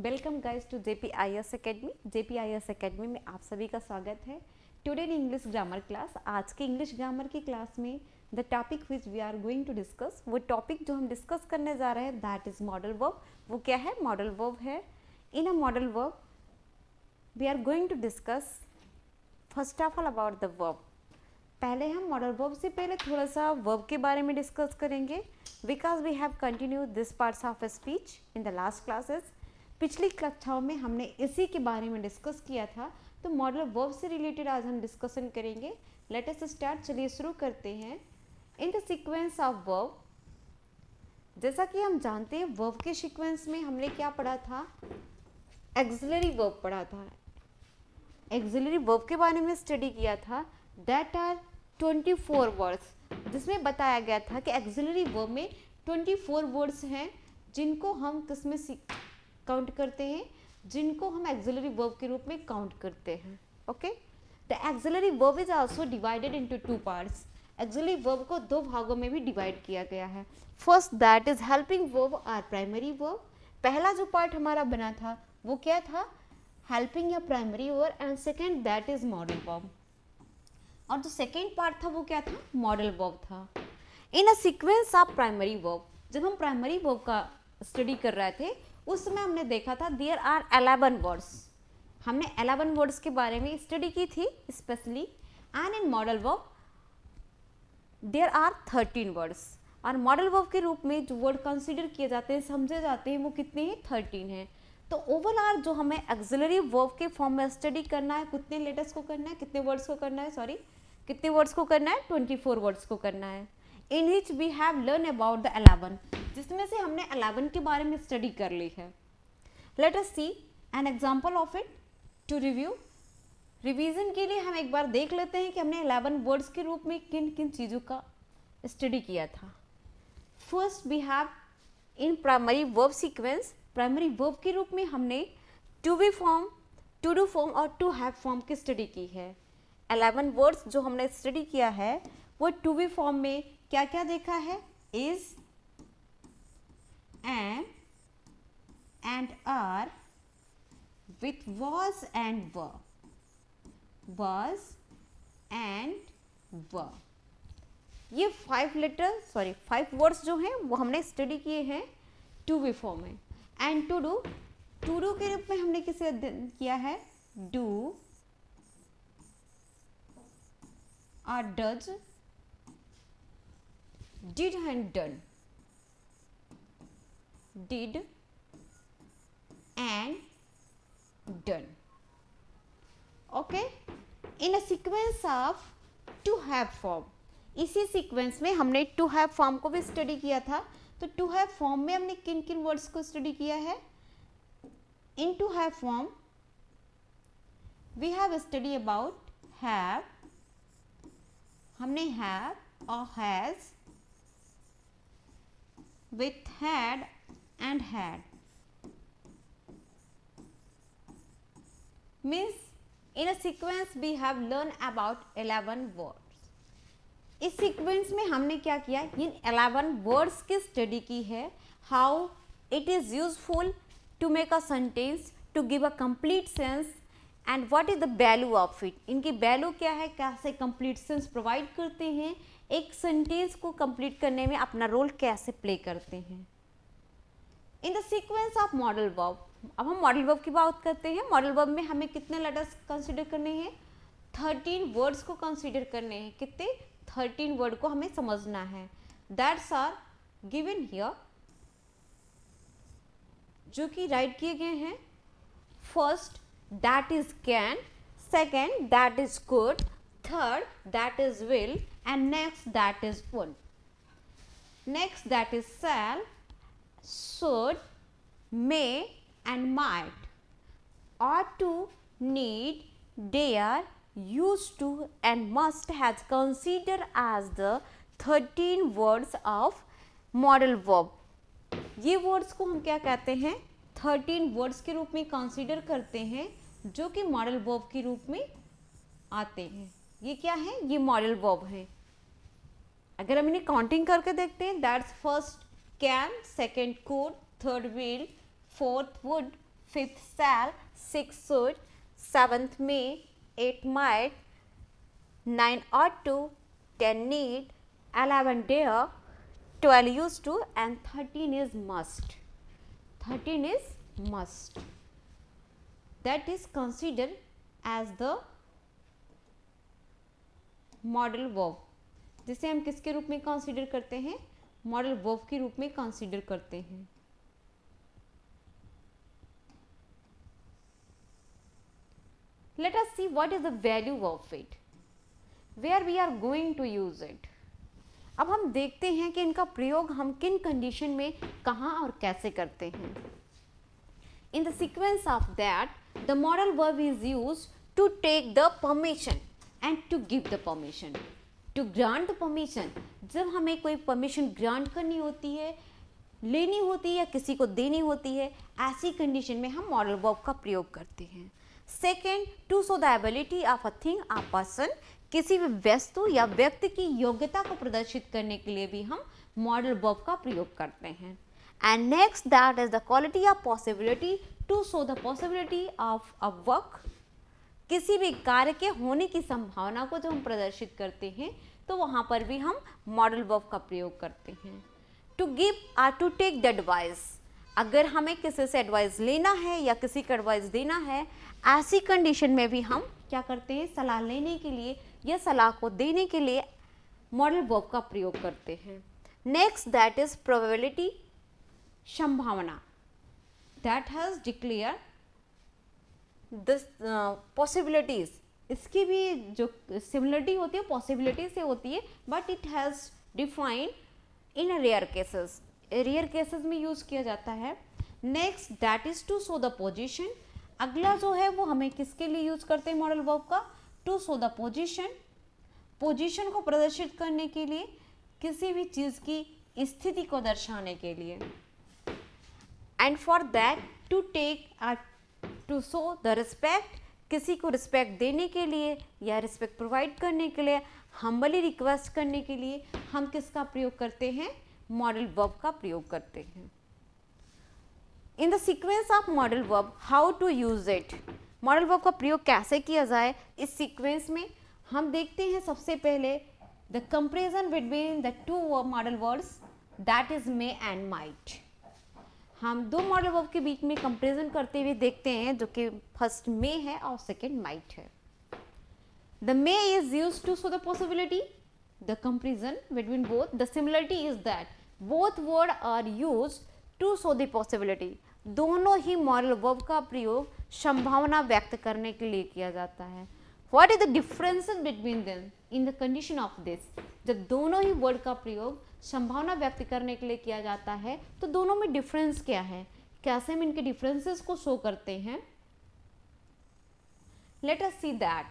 Welcome guys to JPIS academy. JPIS academy में आप सभी का स्वागत है। Today in English grammar class, आज की इंग्लिश ग्रामर की क्लास में the topic which we are going to discuss, वो टॉपिक जो हम डिस्कस करने जा रहे हैं दैट इज मॉडल वर्ब। वो क्या है? मॉडल वर्ब है। In a modal verb we are going to discuss first of all about the verb. पहले हम मॉडल वर्ब से पहले थोड़ा सा वर्ब के बारे में डिस्कस करेंगे because we have continue this parts of speech in the last classes. पिछली कक्षाओं में हमने इसी के बारे में डिस्कस किया था, तो मॉडल वर्ब से रिलेटेड आज हम डिस्कशन करेंगे। लेट अस स्टार्ट, चलिए शुरू करते हैं। In the sequence of verb, जैसा कि हम जानते हैं वर्ब के सीक्वेंस में हमने क्या पढ़ा था? एक्सिलरी वर्ब पढ़ा था। एक्सिलरी वर्ब के बारे में स्टडी किया था। दैट आर 24 वर्ड्स, जिसमें बताया गया था कि एक्सिलरी वर्ब में 24 वर्ड्स हैं जिनको हम किसमें काउंट करते हैं, जिनको हम एक्सिलरी वर्ब के रूप में काउंट करते हैं। Okay, the axillary verb is also divided into two parts. Axillary verb को दो भागों में भी डिवाइड किया गया है। First that is helping verb और प्राइमरी वर्ब। पहला जो पार्ट हमारा बना था वो क्या था? हेल्पिंग या primary verb. And second that is modal verb. और जो सेकेंड पार्ट था वो क्या था? मॉडल वर्ब था। In a sequence of primary verb, जब हम प्राइमरी वर्ब का स्टडी कर रहे थे उस समय हमने देखा था देयर आर 11 वर्ड्स। हमने 11 वर्ड्स के बारे में स्टडी की थी specially. And in modal verb there are 13 words. और मॉडल वर्ब के रूप में जो वर्ड कंसीडर किए जाते हैं, समझे जाते हैं, वो कितने हैं? 13 हैं। तो ओवरऑल जो हमें एक्सिलरी वर्ब के फॉर्म में स्टडी करना है, कितने लेटर्स को करना है, कितने वर्ड्स को करना है, सॉरी कितने वर्ड्स को करना है? 24 वर्ड्स को करना है। In which we have learn about the 11, जिसमें से हमने 11 के बारे में स्टडी कर ली है। Let us see an example of it to review. Revision के लिए हम एक बार देख लेते हैं कि हमने 11 वर्ड्स के रूप में किन किन चीज़ों का स्टडी किया था। First we have in primary verb sequence, primary verb के रूप में हमने to be form, to do form और टू हैव फॉर्म की स्टडी की है। 11 वर्ड्स जो हमने स्टडी किया है वो टू बी फॉर्म में क्या क्या देखा है? Is, am, and are with was and were, was and were। ये 5 वर्ड्स जो हैं वो हमने स्टडी किए हैं टू बी फॉर्म में। And to do, to do के रूप में हमने किसे अध्ययन किया है? डू और does, did and done, did and done। okay, in a sequence of to have form, इसी सीक्वेंस में हमने टू हैव फॉर्म को भी स्टडी किया था। तो टू हैव फॉर्म में हमने किन किन वर्ड्स को स्टडी किया है? In to have form we have study about have, हमने हैव और has, with had and had, means in a sequence we have learned about 11 words। इस सीक्वेंस में हमने क्या किया? इन 11 वर्ड्स की स्टडी की है। How it is useful to make a sentence, to give a complete sense, and what is the value of it. इनकी value क्या है, कैसे कंप्लीट सेंस प्रोवाइड करते हैं, एक सेंटेंस को कंप्लीट करने में अपना रोल कैसे प्ले करते हैं। In the sequence of modal verb, अब हम मॉडल वर्ब की बात करते हैं। मॉडल वर्ब में हमें कितने लेटर्स कंसीडर करने हैं? 13 वर्ड्स को कंसीडर करने हैं। कितने? 13 वर्ड को हमें समझना है। दैट्स आर गिवन हियर, जो कि राइट किए गए हैं। First that is can, second that is could, third that is will, and next that is would, next that is shall, should, may and might, ought to, need, dare, used to and must has considered as the 13 words of model verb। ये words को हम क्या कहते हैं? 13 words के रूप में consider करते हैं जो कि मॉडल वर्ब के रूप में आते हैं। ये क्या है? ये मॉडल वर्ब है। अगर हम इन्हें काउंटिंग करके देखते हैं, that's first can, second could, third will, fourth would, 5th shall, 6th should, 7th may, 8th might, 9 ought to, 10 need, 11 dare, 12 used to, and 13 is must. 13 is must. That is considered as the modal verb, जिसे हम किसके रूप में consider करते हैं? Modal verb के रूप में कंसीडर करते हैं. Let us see what is the value of it, where we are going to use it. अब हम देखते हैं कि इनका प्रयोग हम किन कंडीशन में कहाँ और कैसे करते हैं. In the sequence of that, the modal verb is used to take the permission and to give the permission. To grant the permission, जब हमें कोई परमिशन ग्रांट करनी होती है, लेनी होती है या किसी को देनी होती है, ऐसी कंडीशन में हम मॉडल वर्ब का प्रयोग करते हैं. Second, to show the ability of a thing or person, किसी भी वस्तु या व्यक्ति की योग्यता को प्रदर्शित करने के लिए भी हम मॉडल वर्ब का प्रयोग करते हैं. And next, that is the quality of possibility, to show the possibility of a work, किसी भी कार्य के होने की संभावना को जब हम प्रदर्शित करते हैं तो वहाँ पर भी हम मॉडल वर्ब का प्रयोग करते हैं. To give or to take the advice, अगर हमें किसी से एडवाइस लेना है या किसी को एडवाइस देना है, ऐसी कंडीशन में भी हम क्या करते हैं? सलाह लेने के लिए या सलाह को देने के लिए मॉडल वर्ब का प्रयोग करते हैं. नेक्स्ट, दैट इज प्रोबेबिलिटी, संभावना. That has declare this possibilities, इसकी भी जो सिमिलरिटी होती है पॉसिबिलिटी से होती है, but it has defined in rare cases, rare cases में यूज़ किया जाता है. Next, that is to show the position, अगला जो है वो हमें किसके लिए यूज करते हैं मॉडल वर्ब का? To show the position, position को प्रदर्शित करने के लिए, किसी भी चीज़ की स्थिति को दर्शाने के लिए. And for that, to take to show the respect, किसी को रिस्पेक्ट देने के लिए या रिस्पेक्ट प्रोवाइड करने के लिए, हम्बली रिक्वेस्ट करने के लिए हम किसका प्रयोग करते हैं? मॉडल वर्ब का प्रयोग करते हैं. In the sequence of modal verb, how to use it, modal verb का प्रयोग कैसे किया जाए? इस सीक्वेंस में हम देखते हैं सबसे पहले the comparison between the two model words, that is may and might. हम दो मॉडल वर्ब के बीच में कंपेरिजन करते हुए देखते हैं, जो कि फर्स्ट मे है और सेकेंड माइट है. The may is use to show the possibility, the comparison between both. The similarity is that both word are use to show the possibility, दोनों ही मॉडल वर्ब का प्रयोग संभावना व्यक्त करने के लिए किया जाता है. What is the differences between them in the condition of this, जब दोनों ही वर्ड का प्रयोग संभावना व्यक्त करने के लिए किया जाता है तो दोनों में डिफरेंस क्या है, कैसे हम इनके डिफरेंसेस को शो करते हैं? Let us see that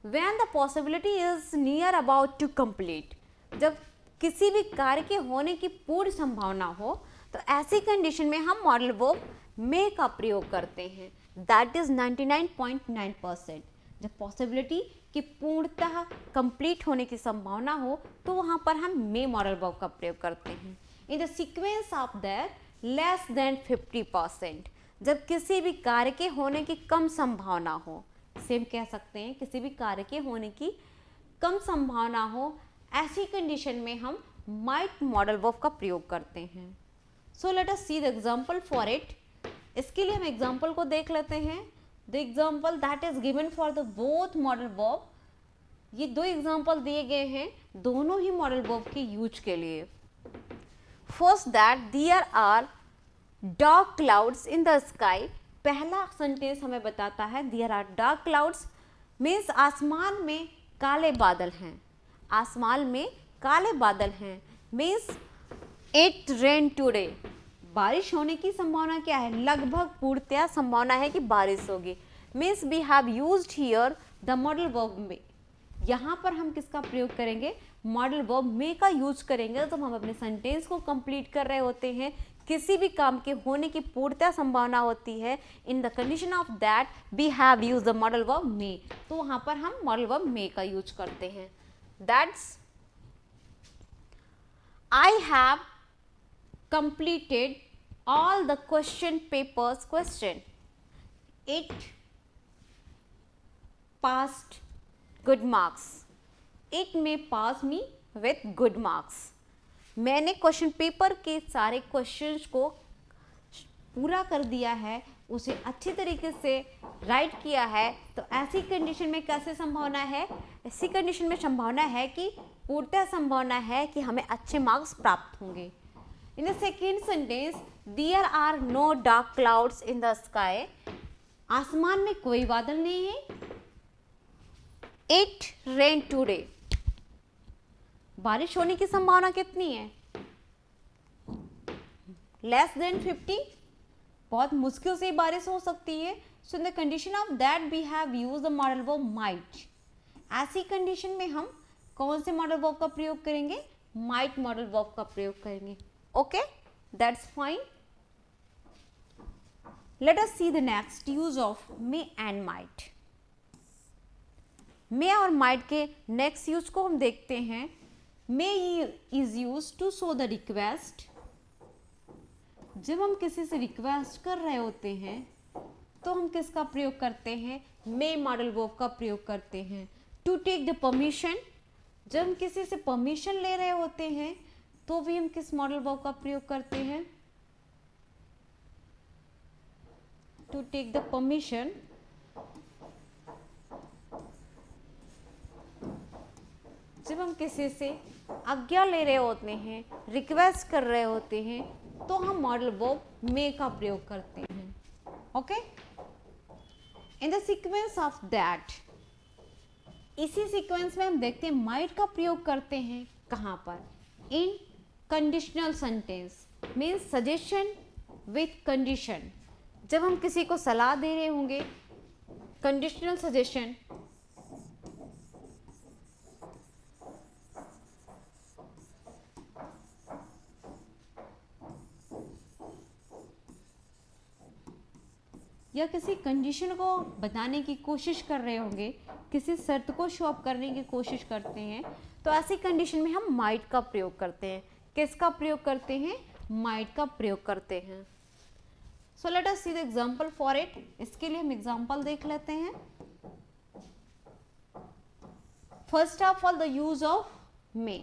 when the possibility is near about to complete, जब किसी भी कार्य के होने की पूर्ण संभावना हो तो ऐसी कंडीशन में हम मॉडल वर्ब मे का प्रयोग करते हैं. That is 99.9%. जब पॉसिबिलिटी की पूर्णतः कंप्लीट होने की संभावना हो तो वहाँ पर हम मे मॉडल वर्ब का प्रयोग करते हैं. In the sequence of that less than 50%, जब किसी भी कार्य के होने की कम संभावना हो, सेम कह सकते हैं किसी भी कार्य के होने की कम संभावना हो, ऐसी कंडीशन में हम माइट मॉडल वर्ब का प्रयोग करते हैं. So let us see the example for it. इसके लिए हम एग्जांपल को देख लेते हैं. The example that is given for the both modal verb, ये दो एग्जांपल दिए गए हैं दोनों ही मॉडल वर्ब के यूज के लिए. First, that there are dark clouds in the sky. पहला सेंटेंस हमें बताता है there are dark clouds means आसमान में काले बादल हैं. आसमान में काले बादल हैं मीन्स इट रेन टुडे, बारिश होने की संभावना क्या है? लगभग पूर्णतया संभावना है कि बारिश होगी. Means we have used here the modal verb may. यहाँ पर हम किसका प्रयोग करेंगे? मॉडल वर्ब मे का यूज करेंगे जब हम अपने सेंटेंस को कंप्लीट कर रहे होते हैं, किसी भी काम के होने की पूर्णतया संभावना होती है. In the condition of that we have use the modal verb may, तो वहाँ पर हम मॉडल वर्ब मे का यूज करते हैं. That's I have completed all the question papers question. It passed good marks. It may pass me with good marks. मैंने question paper के सारे क्वेश्चंस को पूरा कर दिया है, उसे अच्छी तरीके से राइट किया है, तो ऐसी कंडीशन में कैसे संभावना है, ऐसी कंडीशन में संभावना है कि पूर्णतः संभावना है कि हमें अच्छे मार्क्स प्राप्त होंगे. In the second sentence, there are no dark clouds in the sky. आसमान में कोई बादल नहीं है. It rain today. बारिश होने की संभावना कितनी है? Less than 50. बहुत मुश्किल से बारिश हो सकती है. So in the condition of that we have use the modal verb might. ऐसी कंडीशन में हम कौन से मॉडल वर्ब का प्रयोग करेंगे? माइट मॉडल वर्ब का प्रयोग करेंगे. Okay, that's fine. Let us see the next use of may and might. May और माइट के नेक्स्ट यूज को हम देखते हैं. May is use to show the request. जब हम किसी से रिक्वेस्ट कर रहे होते हैं तो हम किसका प्रयोग करते हैं? मे मॉडल वर्ब का प्रयोग करते हैं. To take the permission. जब हम किसी से परमिशन ले रहे होते हैं तो भी हम किस मॉडल वर्ब का प्रयोग करते हैं? To take the permission. जब हम किसी से आज्ञा ले रहे होते हैं, रिक्वेस्ट कर रहे होते हैं, तो हम मॉडल वर्ब मे का प्रयोग करते हैं. Okay, in the sequence of that, इसी सीक्वेंस में हम देखते हैं माइट का प्रयोग करते हैं कहाँ पर? In conditional sentence means suggestion with condition. जब हम किसी को सलाह दे रहे होंगे, कंडीशनल सजेशन, या किसी कंडीशन को बताने की कोशिश कर रहे होंगे, किसी शर्त को शो अप करने की कोशिश करते हैं, तो ऐसी कंडीशन में हम माइट का प्रयोग करते हैं. किसका प्रयोग करते हैं? माइट का प्रयोग करते हैं. So let us see the example for it. इसके लिए हम एग्जांपल देख लेते हैं. First of all, the use of may.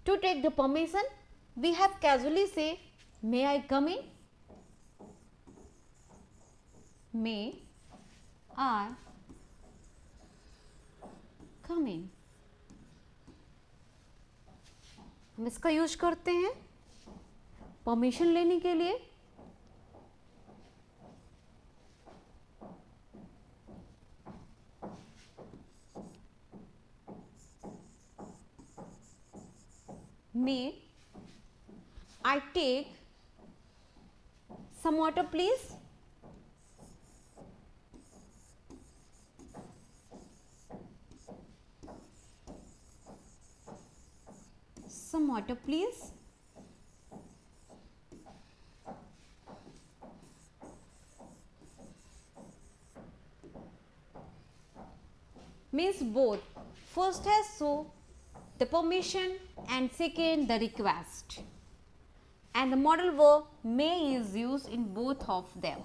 To take the permission, we have casually से may I come in. May I come in. हम इसका use करते हैं परमिशन लेने के लिए. May I take some water please? Some water please. Means both. First has so the permission and second the request. And the modal verb may is used in both of them.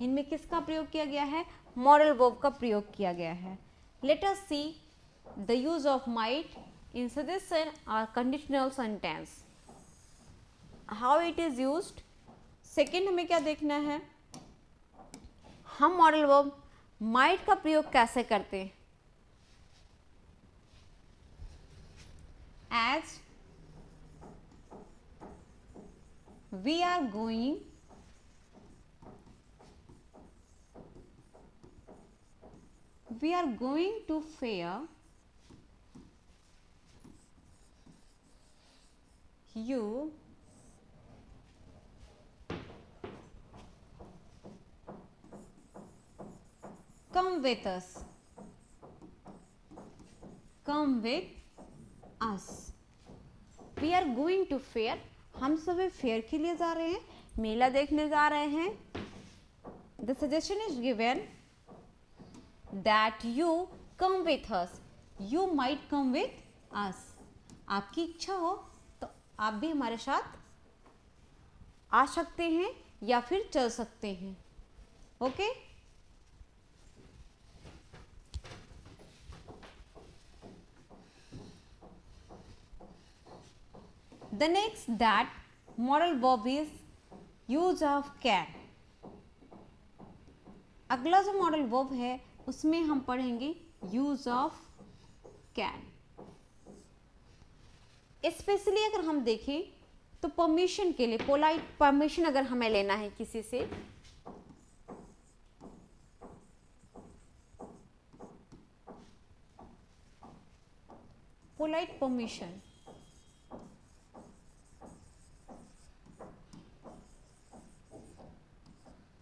इनमें किसका प्रयोग किया गया है? Modal verb का प्रयोग किया गया है. Let us see the use of might in suggestion or conditional sentence. How it is used? Second हमें क्या देखना है? हम मॉडल वर्ब माइट का प्रयोग कैसे करते हैं? As we are going to fair, you come with us. Come with us. We are going to fair. हम सभी फेयर के लिए जा रहे हैं, मेला देखने जा रहे हैं. The suggestion is given that you come with us. You might come with us. आपकी इच्छा हो तो आप भी हमारे साथ आ सकते हैं या फिर चल सकते हैं. Okay. The next that modal verb is use of can. अगला जो मॉडल वर्ब है उसमें हम पढ़ेंगे यूज ऑफ कैन। स्पेशली अगर हम देखें तो परमिशन के लिए, पोलाइट परमिशन अगर हमें लेना है किसी से, पोलाइट परमिशन,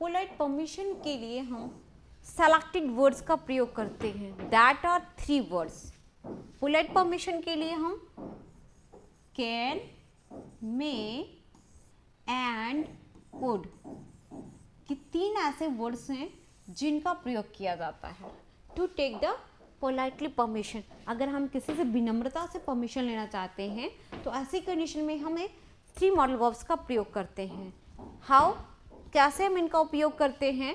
पोलाइट परमिशन के लिए हम सेलेक्टेड वर्ड्स का प्रयोग करते हैं, that are 3 words. Polite permission के लिए हम कैन, मे एंड वुड कि 3 ऐसे वर्ड्स हैं जिनका प्रयोग किया जाता है to take the politely permission. अगर हम किसी से विनम्रता से परमिशन लेना चाहते हैं तो ऐसी कंडीशन में हमें 3 मॉडल वर्ब्स का प्रयोग करते हैं। हाउ, कैसे हम इनका उपयोग करते हैं?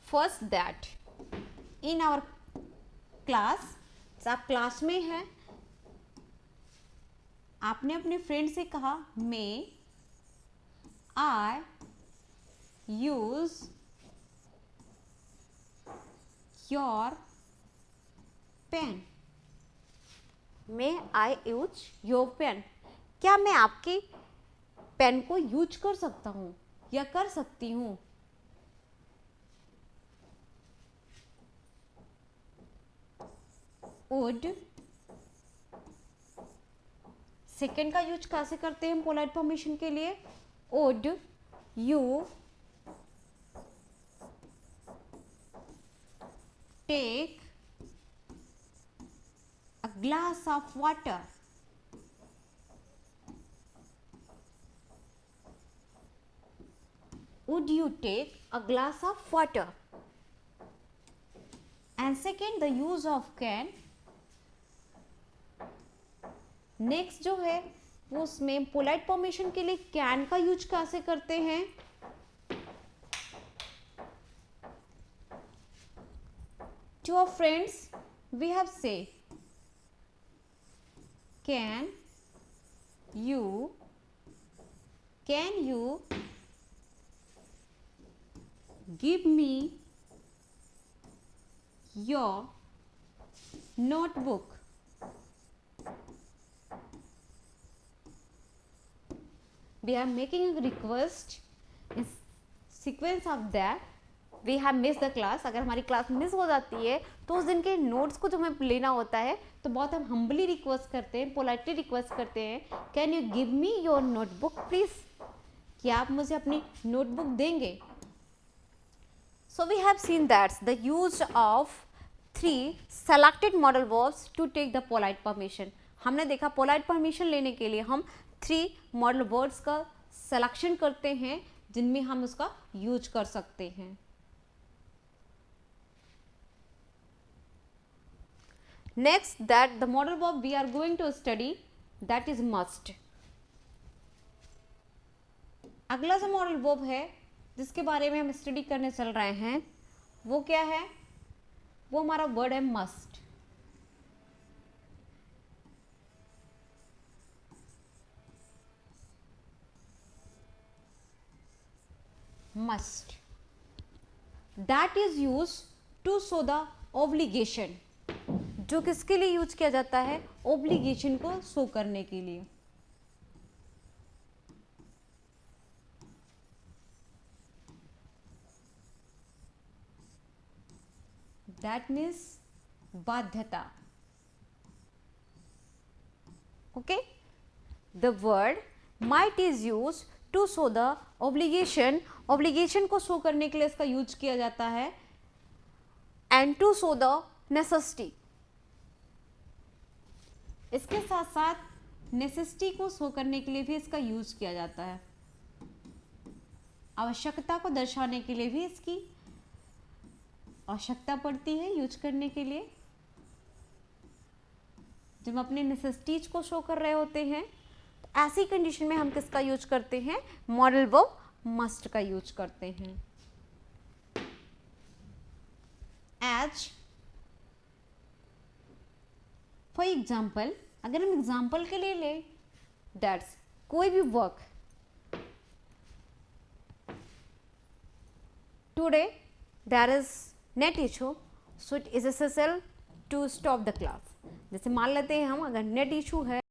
First that in our class, आप क्लास में हैं, आपने अपने फ्रेंड से कहा may I use your pen, may I use your pen. क्या मैं आपकी पेन को यूज कर सकता हूं या कर सकती हूं? वुड, सेकेंड का यूज कैसे करते हैं पोलाइट परमिशन के लिए? Would you take a glass of water, would you take a glass of water? And second the use of can, next जो है वो उसमें पोलाइट परमिशन के लिए कैन का यूज कैसे करते हैं? To our friends we have say can you give me your notebook? We are making a request in sequence of that we have missed the class। अगर हमारी क्लास मिस हो जाती है तो उस दिन के नोट्स को जो हमें लेना होता है तो बहुत हम हम्बली रिक्वेस्ट करते हैं, पोलाइटली रिक्वेस्ट करते हैं, can you give me your notebook please, क्या आप मुझे अपनी नोटबुक देंगे? So we have seen that the use of 3 selected modal verbs to take the polite permission। हमने देखा पोलाइट परमिशन लेने के लिए हम 3 मॉडल वर्ड्स का सिलेक्शन करते हैं जिनमें हम उसका यूज कर सकते हैं। Next that the modal verb we are going to study that is must. अगला जो मॉडल वर्ब है जिसके बारे में हम स्टडी करने चल रहे हैं वो क्या है? वो हमारा वर्ड है must. Must that is use to show the obligation, जो किसके लिए यूज किया जाता है? ऑब्लिगेशन को शो करने के लिए। That means बाध्यता। Okay, the word might is used to show the obligation, obligation को शो करने के लिए इसका यूज किया जाता है, and to show the necessity, इसके साथ साथ necessity को शो करने के लिए भी इसका यूज किया जाता है, आवश्यकता को दर्शाने के लिए भी इसकी आवश्यकता पड़ती है यूज करने के लिए। जब हम अपने नेसेसिटीज को शो कर रहे होते हैं तो ऐसी कंडीशन में हम किसका यूज करते हैं? मॉडल वर्ब मस्ट का यूज करते हैं। एज फॉर एग्जाम्पल, अगर हम एग्जाम्पल के लिए ले, दैट्स कोई भी work, today there is net issue so it is essential to stop the class. जैसे मान लेते हैं हम, अगर नेट इशू है